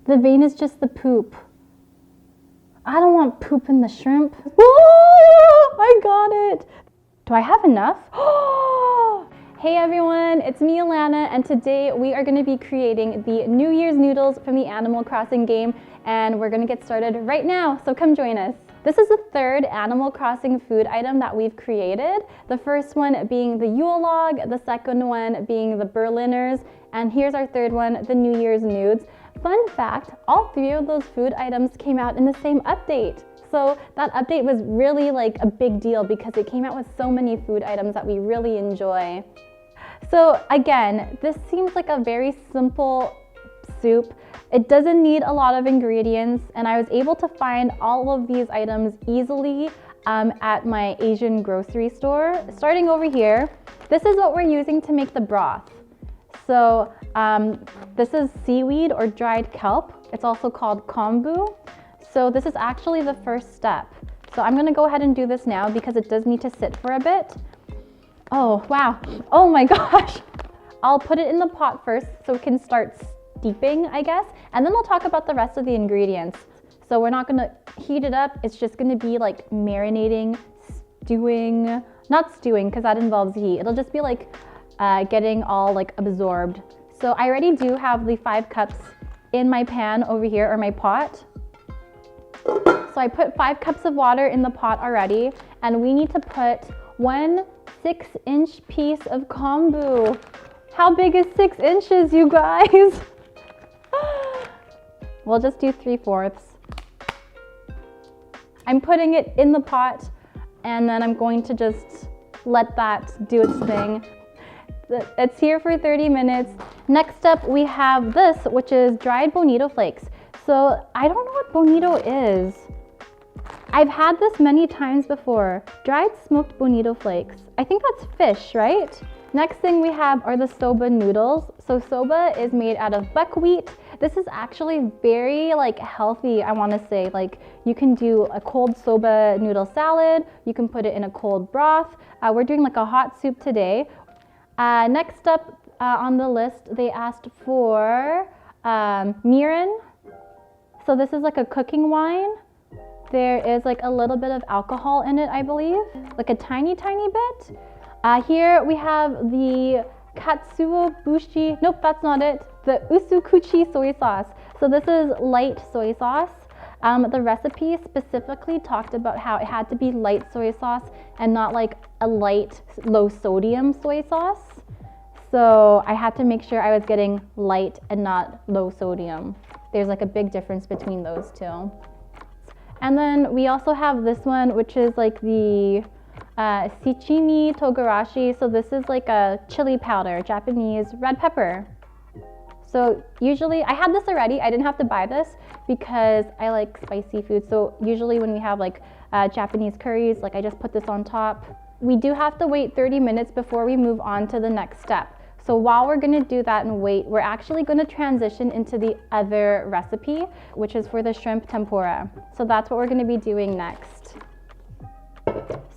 The vein is just the poop. I don't want poop in the shrimp. Oh, I got it. Do I have enough? Hey everyone, it's me, Alana, and today we are going to be creating the New Year's noodles from the Animal Crossing game, and we're going to get started right now, so come join us. This is the third Animal Crossing food item that we've created. The first one being the Yule log, the second one being the Berliners, and here's our third one, the New Year's nudes. Fun fact, all three of those food items came out in the same update. So that update was really like a big deal because it came out with so many food items that we really enjoy. So again, this seems like a very simple soup. It doesn't need a lot of ingredients, and I was able to find all of these items easily at my Asian grocery store. Starting over here, this is what we're using to make the broth. So this is seaweed or dried kelp. It's also called kombu. So this is actually the first step. So I'm gonna go ahead and do this now because it does need to sit for a bit. Oh, wow. Oh my gosh. I'll put it in the pot first so it can start steeping, I guess. And then we'll talk about the rest of the ingredients. So we're not gonna heat it up. It's just gonna be like marinating, stewing, not stewing because that involves heat. It'll just be like getting all like absorbed. So I already do have the 5 cups in my pan over here, or my pot. So I put 5 cups of water in the pot already, and we need to put 1 6-inch piece of kombu. How big is 6 inches, you guys? We'll just do 3/4. I'm putting it in the pot, and then I'm going to just let that do its thing. It's here for 30 minutes. Next up, we have this, which is dried Bonito flakes. So I don't know what Bonito is. I've had this many times before. Dried smoked Bonito flakes. I think that's fish, right? Next thing we have are the Soba noodles. So Soba is made out of buckwheat. This is actually very like healthy, I want to say. Like you can do a cold Soba noodle salad. You can put it in a cold broth. We're doing like a hot soup today. Next up on the list, they asked for Mirin. So this is like a cooking wine. There is like a little bit of alcohol in it, I believe, like a tiny bit. Here we have the katsuobushi, nope, that's not it, the usukuchi soy sauce. So this is light soy sauce. The recipe specifically talked about how it had to be light soy sauce and not like a light, low sodium soy sauce. So I had to make sure I was getting light and not low sodium. There's like a big difference between those two. And then we also have this one, which is like the shichimi togarashi. So this is like a chili powder, Japanese red pepper. So usually, I had this already. I didn't have to buy this because I like spicy food. So usually when we have like Japanese curries, like I just put this on top. We do have to wait 30 minutes before we move on to the next step. So while we're gonna do that and wait, we're actually gonna transition into the other recipe, which is for the shrimp tempura. So that's what we're gonna be doing next.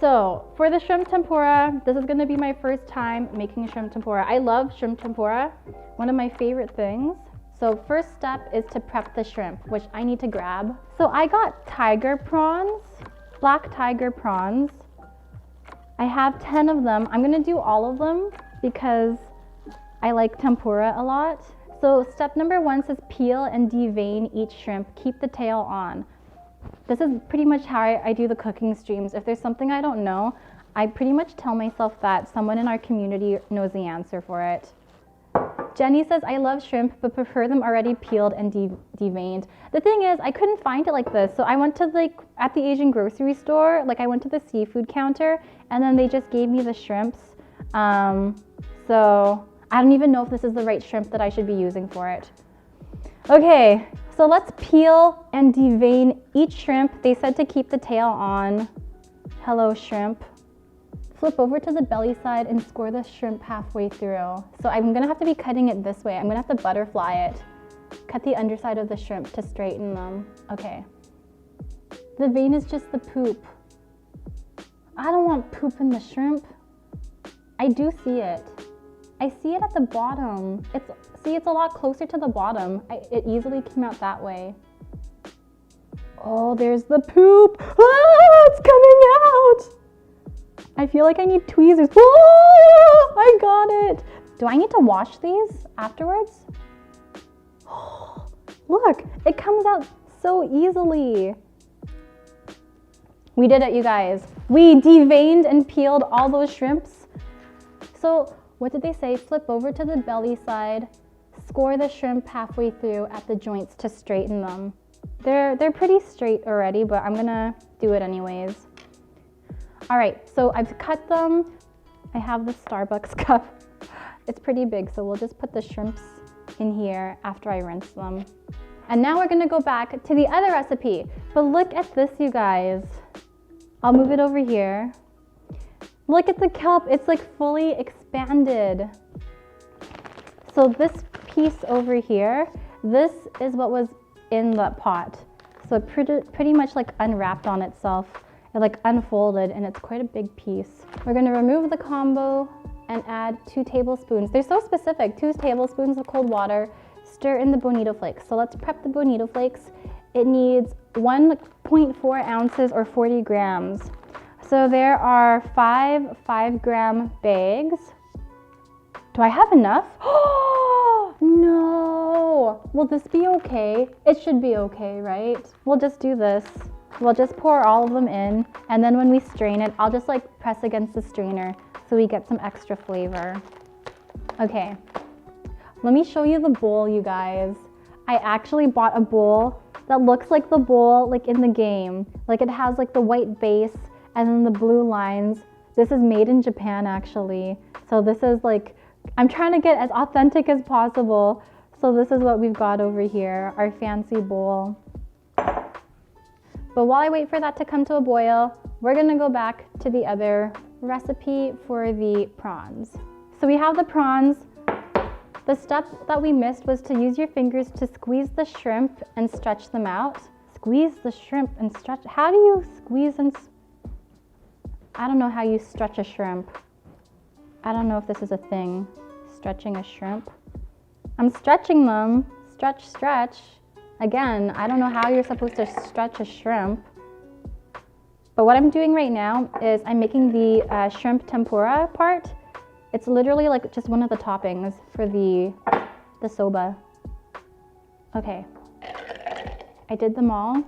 So for the shrimp tempura, this is gonna be my first time making shrimp tempura. I love shrimp tempura, one of my favorite things. So first step is to prep the shrimp, which I need to grab. So I got tiger prawns, black tiger prawns. I have 10 of them. I'm gonna do all of them because I like tempura a lot. So step number 1 says peel and devein each shrimp. Keep the tail on. This is pretty much how I do the cooking streams. If there's something I don't know, I pretty much tell myself that someone in our community knows the answer for it. Jenny says, I love shrimp, but prefer them already peeled and deveined. The thing is, I couldn't find it like this. So I went to like, at the Asian grocery store, like I went to the seafood counter, and then they just gave me the shrimps. So I don't even know if this is the right shrimp that I should be using for it. Okay, so let's peel and devein each shrimp. They said to keep the tail on. Hello, shrimp. Flip over to the belly side and score the shrimp halfway through. So I'm gonna have to be cutting it this way. I'm gonna have to butterfly it. Cut the underside of the shrimp to straighten them. Okay. The vein is just the poop. I don't want poop in the shrimp. I do see it. I see it at the bottom. See, it's a lot closer to the bottom. It easily came out that way. Oh, there's the poop. Ah, it's coming out. I feel like I need tweezers. Oh, I got it. Do I need to wash these afterwards? Oh, look, it comes out so easily. We did it, you guys. We deveined and peeled all those shrimps. So what did they say? Flip over to the belly side, score the shrimp halfway through at the joints to straighten them. They're pretty straight already, but I'm gonna do it anyways. All right, so I've cut them. I have the Starbucks cup. It's pretty big, so we'll just put the shrimps in here after I rinse them. And now we're gonna go back to the other recipe. But look at this, you guys. I'll move it over here. Look at the kelp, it's like fully expanded. So this piece over here, this is what was in the pot. So it pretty much like unwrapped on itself. It like unfolded and it's quite a big piece. We're gonna remove the combo and add 2 tablespoons. They're so specific, 2 tablespoons of cold water, stir in the Bonito Flakes. So let's prep the Bonito Flakes. It needs 1.4 ounces or 40 grams. So there are 5 5-gram bags. Do I have enough? Oh, no. Will this be okay? It should be okay, right? We'll just do this. We'll just pour all of them in, and then when we strain it, I'll just like press against the strainer so we get some extra flavor. Okay, let me show you the bowl, you guys. I actually bought a bowl that looks like the bowl like in the game. Like it has like the white base and then the blue lines. This is made in Japan actually. So this is like, I'm trying to get as authentic as possible. So this is what we've got over here, our fancy bowl. But while I wait for that to come to a boil, we're gonna go back to the other recipe for the prawns. So we have the prawns. The step that we missed was to use your fingers to squeeze the shrimp and stretch them out. Squeeze the shrimp and stretch. How do you squeeze and, I don't know how you stretch a shrimp. I don't know if this is a thing, stretching a shrimp. I'm stretching them, stretch, stretch. Again, I don't know how you're supposed to stretch a shrimp. But what I'm doing right now is I'm making the shrimp tempura part. It's literally like just one of the toppings for the soba. Okay, I did them all.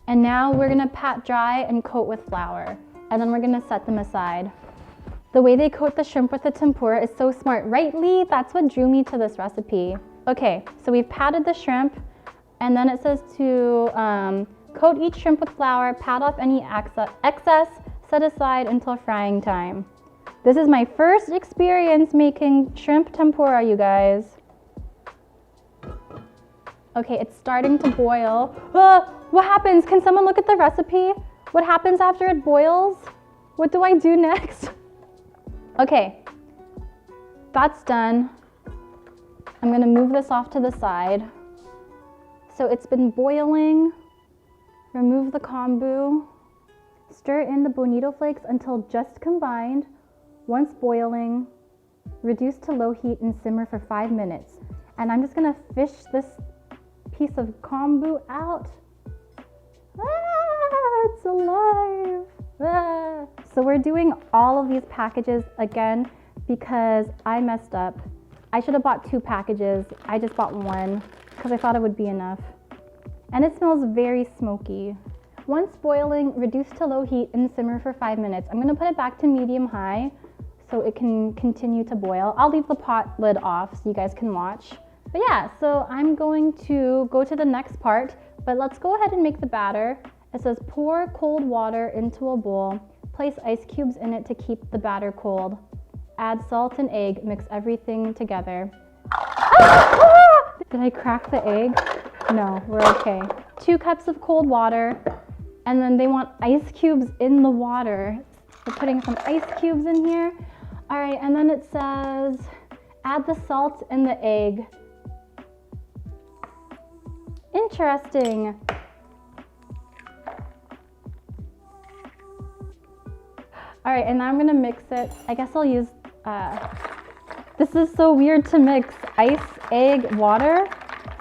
And now we're gonna pat dry and coat with flour. And then we're gonna set them aside. The way they coat the shrimp with the tempura is so smart. Right, Lee? That's what drew me to this recipe. Okay, so we've patted the shrimp, and then it says to coat each shrimp with flour, pat off any excess, set aside until frying time. This is my first experience making shrimp tempura, you guys. Okay, it's starting to boil. What happens? Can someone look at the recipe? What happens after it boils? What do I do next? Okay, that's done. I'm gonna move this off to the side. So it's been boiling. Remove the kombu. Stir in the Bonito Flakes until just combined. Once boiling, reduce to low heat and simmer for 5 minutes. And I'm just gonna fish this piece of kombu out. Ah, it's alive. Ah. So we're doing all of these packages again because I messed up. I should have bought 2 packages. I just bought 1 because I thought it would be enough. And it smells very smoky. Once boiling, reduce to low heat and simmer for 5 minutes. I'm gonna put it back to medium-high so it can continue to boil. I'll leave the pot lid off so you guys can watch. But yeah, so I'm going to go to the next part, but let's go ahead and make the batter. It says pour cold water into a bowl, place ice cubes in it to keep the batter cold. Add salt and egg, mix everything together. Ah! Did I crack the egg? No, we're okay. 2 cups of cold water, and then they want ice cubes in the water. We're putting some ice cubes in here. All right, and then it says, add the salt and the egg. Interesting. All right, and now I'm gonna mix it. I guess I'll use This is so weird to mix. Ice, egg, water,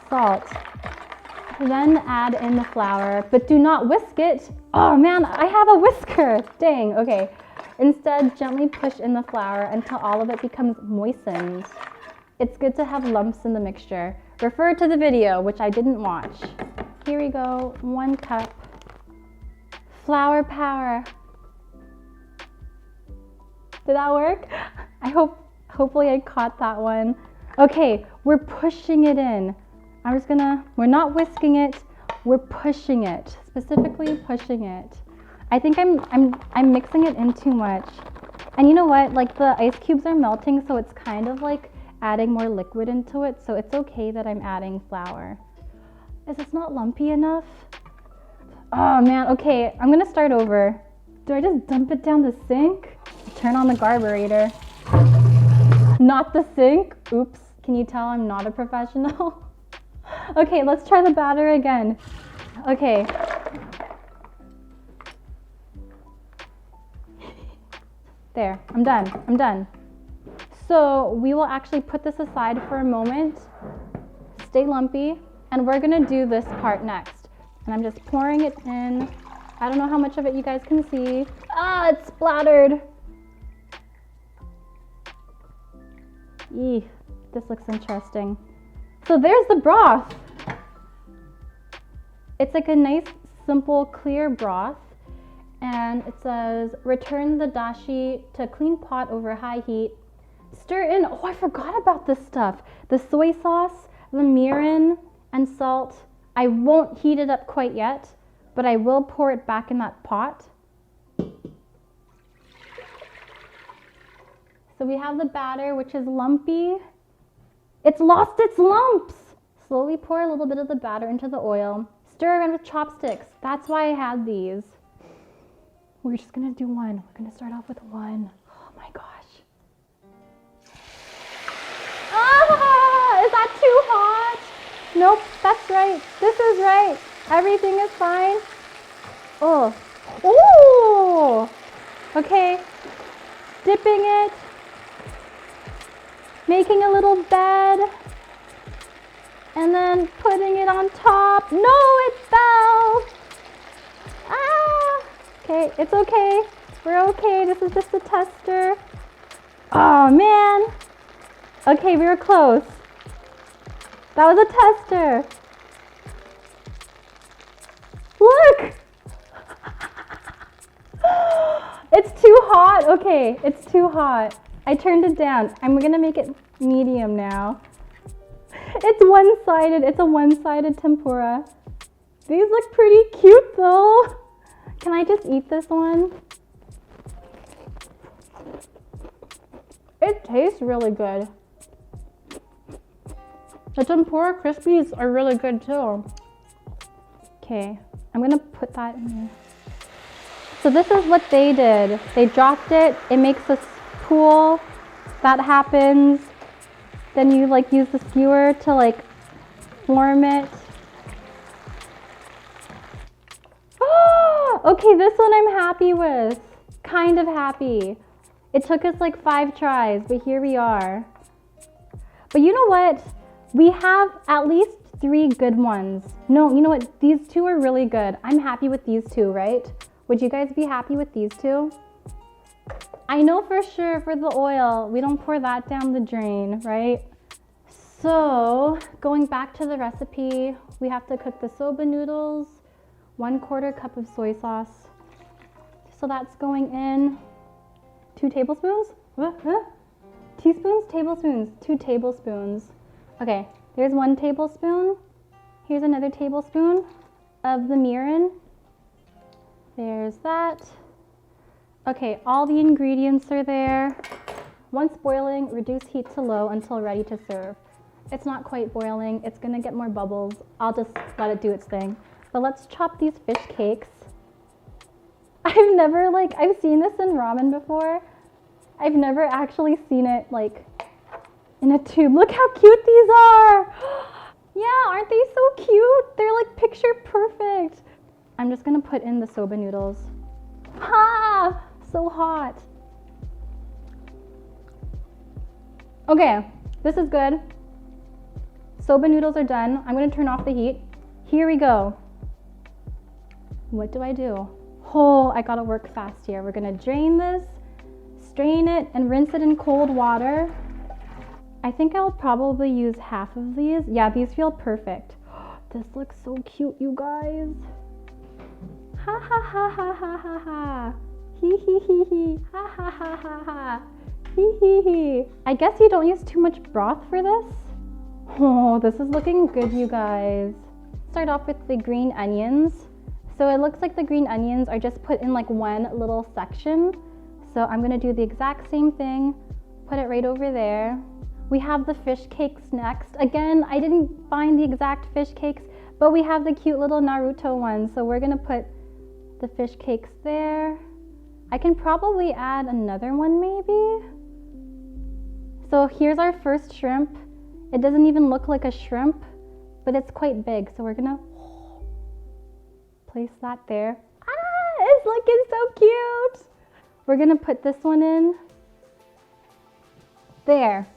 salt. Then add in the flour, but do not whisk it. Oh man, I have a whisker. Dang, okay. Instead, gently push in the flour until all of it becomes moistened. It's good to have lumps in the mixture. Refer to the video, which I didn't watch. Here we go, 1 cup. Flour power. Did that work? Hopefully I caught that one. Okay, we're pushing it in. We're not whisking it, we're pushing it. Specifically pushing it. I think I'm mixing it in too much. And you know what? Like the ice cubes are melting, so it's kind of like adding more liquid into it, so it's okay that I'm adding flour. Is this not lumpy enough? Oh man, okay, I'm gonna start over. Do I just dump it down the sink? Turn on the carburetor. Not the sink? Oops, can you tell I'm not a professional? Okay, let's try the batter again. Okay. There, I'm done. So we will actually put this aside for a moment, stay lumpy, and we're gonna do this part next. And I'm just pouring it in. I don't know how much of it you guys can see. Ah, it's splattered. Eeh, this looks interesting. So there's the broth. It's like a nice, simple, clear broth. And it says, return the dashi to a clean pot over high heat. Stir in, oh, I forgot about this stuff. The soy sauce, the mirin, and salt. I won't heat it up quite yet, but I will pour it back in that pot. So we have the batter, which is lumpy. It's lost its lumps. Slowly pour a little bit of the batter into the oil. Stir around with chopsticks. That's why I had these. We're just gonna do one. We're gonna start off with one. Oh my gosh. Ah, is that too hot? Nope, that's right. This is right. Everything is fine. Oh, ooh. Okay, dipping it. Making a little bed. And then putting it on top. No, it fell. Ah. Okay, it's okay. We're okay. This is just a tester. Oh man. Okay, we were close. That was a tester. Look. It's too hot. Okay, it's too hot. I turned it down. I'm gonna make it medium now. It's one-sided. It's a one-sided tempura. These look pretty cute though. Can I just eat this one? It tastes really good. The tempura crispies are really good too. Okay, I'm gonna put that in there. So this is what they did. They dropped it. It makes a pool. That happens. Then you like use the skewer to like form it. Okay, this one I'm happy with. Kind of happy. It took us like 5 tries, but here we are. But you know what? We have at least 3 good ones. No, you know what? These 2 are really good. I'm happy with these 2, right? Would you guys be happy with these 2? I know for sure for the oil, we don't pour that down the drain, right? So going back to the recipe, we have to cook the soba noodles, 1/4 cup of soy sauce. So that's going in 2 tablespoons? Teaspoons? Tablespoons. 2 tablespoons. Okay, there's 1 tablespoon. Here's another tablespoon of the mirin. There's that. Okay, all the ingredients are there. Once boiling, reduce heat to low until ready to serve. It's not quite boiling. It's gonna get more bubbles. I'll just let it do its thing. But let's chop these fish cakes. I've seen this in ramen before. I've never actually seen it like in a tube. Look how cute these are. Yeah, aren't they so cute? They're like picture perfect. I'm just gonna put in the soba noodles. Ha! So hot. Okay, this is good. Soba noodles are done. I'm gonna turn off the heat. Here we go. What do I do? Oh, I gotta work fast here. We're gonna drain this, strain it, and rinse it in cold water. I think I'll probably use half of these. Yeah, these feel perfect. This looks so cute, you guys. Ha ha ha ha ha ha ha. Hee hee hee hee. Ha ha ha ha ha. Hee hee hee. I guess you don't use too much broth for this. Oh, this is looking good, you guys. Start off with the green onions. So it looks like the green onions are just put in like one little section. So I'm gonna do the exact same thing. Put it right over there. We have the fish cakes next. Again, I didn't find the exact fish cakes, but we have the cute little Naruto ones. So we're gonna put the fish cakes there. I can probably add another one maybe. So here's our first shrimp. It doesn't even look like a shrimp, but it's quite big. So we're gonna place that there. Ah, it's looking so cute. We're gonna put this one in. There.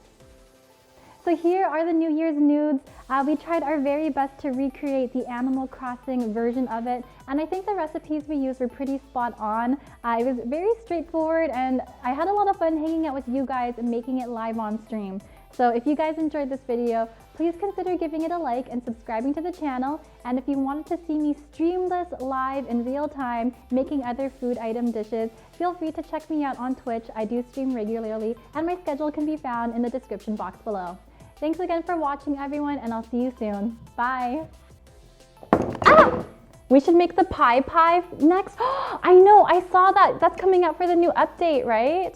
So here are the New Year's nudes. We tried our very best to recreate the Animal Crossing version of it, and I think the recipes we used were pretty spot on. It was very straightforward, and I had a lot of fun hanging out with you guys and making it live on stream. So if you guys enjoyed this video, please consider giving it a like and subscribing to the channel. And if you wanted to see me stream this live in real time, making other food item dishes, feel free to check me out on Twitch. I do stream regularly, and my schedule can be found in the description box below. Thanks again for watching, everyone, and I'll see you soon. Bye. Ah! We should make the pie next. I know, I saw that. That's coming out for the new update, right?